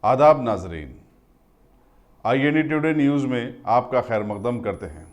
आदाब नाजरीन, INE today news में आपका खैर मकदम करते हैं।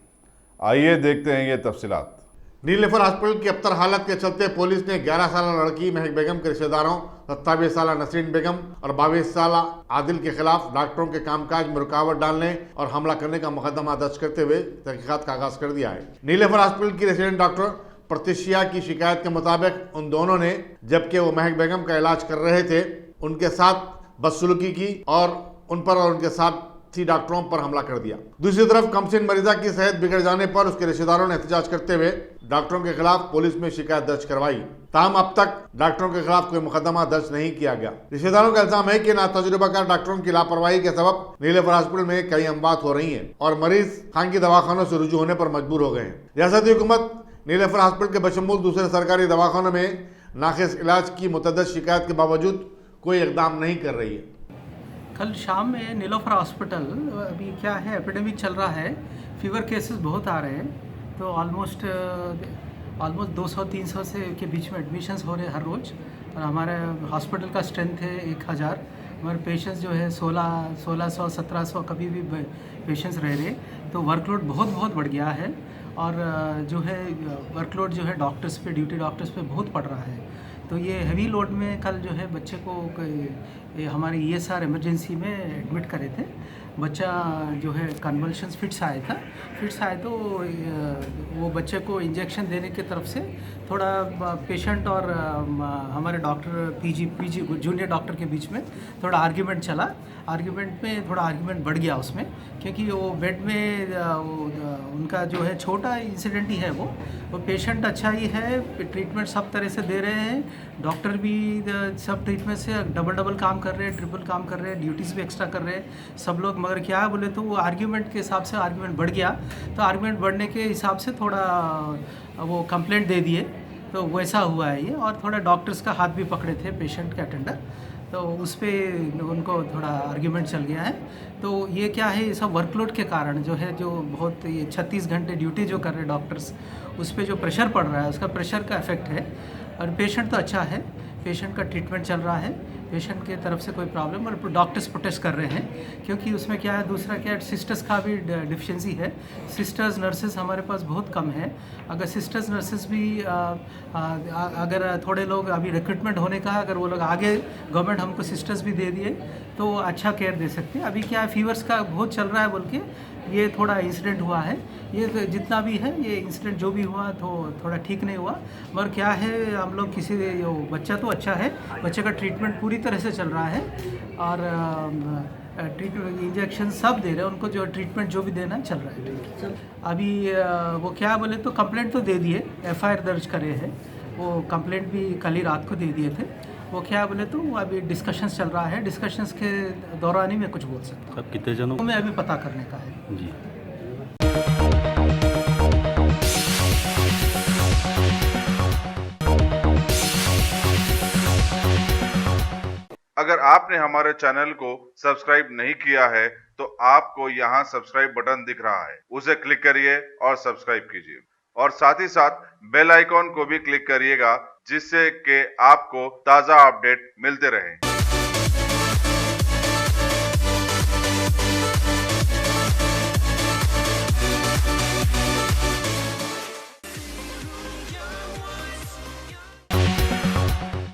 आइए देखते हैं ये तफसीलात। नीलेफर हॉस्पिटल की अबतर हालत के चलते पुलिस ने 11 साल लड़की महक बेगम के रिश्तेदारों 27 साल नसरीन बेगम और 22 साल आदिल के खिलाफ डॉक्टरों के कामकाज में रुकावट डालने और हमला करने का मुकदमा दर्ज करते हुए तहकीकात का आगाज कर दिया है। नीलेफर हॉस्पिटल की रेसिडेंट डॉक्टर प्रतिशिया की शिकायत के मुताबिक उन दोनों ने, जबकि वो महक बेगम का इलाज कर रहे थे, उनके साथ बदसलूकी की और उन पर और उनके साथी डॉक्टरों पर हमला कर दिया। दूसरी तरफ कमसिन मरीजा की सेहत बिगड़ जाने पर उसके रिश्तेदारों ने एहतजाज करते हुए डॉक्टरों के खिलाफ पुलिस में शिकायत दर्ज करवाई। ताहम अब तक डॉक्टरों के खिलाफ कोई मुकदमा दर्ज नहीं किया गया। रिश्तेदारों का इल्जाम है कि नातजुर्बाकार डॉक्टरों की लापरवाही के सबब नीलेफर हॉस्पिटल में कई अमवात हो रही हैं और मरीज खानगी दवाखानों से रुजू होने पर मजबूर हो गए हैं। रियासती हुकूमत नीलेफर हॉस्पिटल के बशमूल दूसरे सरकारी दवाखानों में नाक़िस इलाज की मुतअद्दिद शिकायत के बावजूद कोई इकदाम नहीं कर रही है। कल शाम में नीलोफर हॉस्पिटल अभी क्या है, एपिडेमिक चल रहा है, फीवर केसेस बहुत आ रहे हैं, तो ऑलमोस्ट 200-300 से के बीच में एडमिशन्स हो रहे हैं हर रोज़। और हमारे हॉस्पिटल का स्ट्रेंथ है 1000। हमारे पेशेंट्स जो है 1600-1700 कभी भी पेशेंट्स रह रहे, तो वर्कलोड बहुत बढ़ गया है। और जो है वर्कलोड जो है डॉक्टर्स पे, ड्यूटी डॉक्टर्स पे बहुत पड़ रहा है। तो ये हैवी लोड में कल जो है बच्चे को हमारे ESR इमरजेंसी में एडमिट करे थे। बच्चा जो है कन्वल्शंस फिट्स आया तो वो बच्चे को इंजेक्शन देने की तरफ से थोड़ा पेशेंट और हमारे डॉक्टर पीजी जूनियर डॉक्टर के बीच में थोड़ा आर्ग्यूमेंट चला। आर्ग्यूमेंट में थोड़ा आर्ग्यूमेंट बढ़ गया उसमें, क्योंकि वो बेड में उनका जो है छोटा इंसिडेंट ही है। वो पेशेंट अच्छा ही है, ट्रीटमेंट सब तरह से दे रहे हैं, डॉक्टर भी सब ट्रीटमेंट से डबल काम कर रहे हैं, ट्रिपल काम कर रहे हैं, ड्यूटीज़ भी एक्स्ट्रा कर रहे हैं सब लोग। मगर क्या बोले तो वो आर्ग्यूमेंट के हिसाब से आर्ग्यूमेंट बढ़ गया, तो आर्ग्यूमेंट बढ़ने के हिसाब से थोड़ा वो कंप्लेंट दे दिए, तो वैसा हुआ है ये। और थोड़ा डॉक्टर्स का हाथ भी पकड़े थे पेशेंट के अटेंडर, तो उस पर उनको थोड़ा आर्ग्यूमेंट चल गया है। तो ये क्या है, ये सब वर्कलोड के कारण जो है, जो बहुत ये 36 घंटे ड्यूटी जो कर रहे हैं डॉक्टर्स, उस पर जो प्रेशर पड़ रहा है, उसका प्रेशर का इफेक्ट है। और पेशेंट तो अच्छा है, पेशेंट का ट्रीटमेंट चल रहा है, पेशेंट के तरफ से कोई प्रॉब्लम, और डॉक्टर्स प्रोटेस्ट कर रहे हैं। क्योंकि उसमें क्या है, दूसरा क्या है, सिस्टर्स का भी डिफिशिएंसी है। सिस्टर्स नर्सेज हमारे पास बहुत कम है। अगर सिस्टर्स नर्सेज भी अगर थोड़े लोग अभी रिक्रूटमेंट होने का, अगर वो लोग आगे गवर्नमेंट हमको सिस्टर्स भी दे दिए तो अच्छा केयर दे सकते हैं। अभी क्या है, फीवर्स का बहुत चल रहा है बोल के ये थोड़ा इंसिडेंट हुआ है। ये जितना भी है, ये इंसिडेंट जो भी हुआ तो थोड़ा ठीक नहीं हुआ। मगर क्या है, हम लोग किसी बच्चा तो अच्छा है, बच्चे का ट्रीटमेंट पूरी तरह से चल रहा है और ट्रीटमेंट इंजेक्शन सब दे रहे हैं उनको, जो ट्रीटमेंट जो भी देना है चल रहा है। अभी वो क्या बोले तो कंप्लेंट तो दे दिए, FIR दर्ज करे हैं, वो कंप्लेंट भी कल ही रात को दे दिए थे। वो क्या बोले तो अभी डिस्कशंस चल रहा है, डिस्कशंस के दौरान ही मैं कुछ बोल सकता हूँ। अब कितने जनों मैं अभी पता करने का है जी। अगर आपने हमारे चैनल को सब्सक्राइब नहीं किया है तो आपको यहाँ सब्सक्राइब बटन दिख रहा है, उसे क्लिक करिए और सब्सक्राइब कीजिए, और साथ ही साथ बेल आइकॉन को भी क्लिक करिएगा, जिससे कि आपको ताज़ा अपडेट मिलते रहें।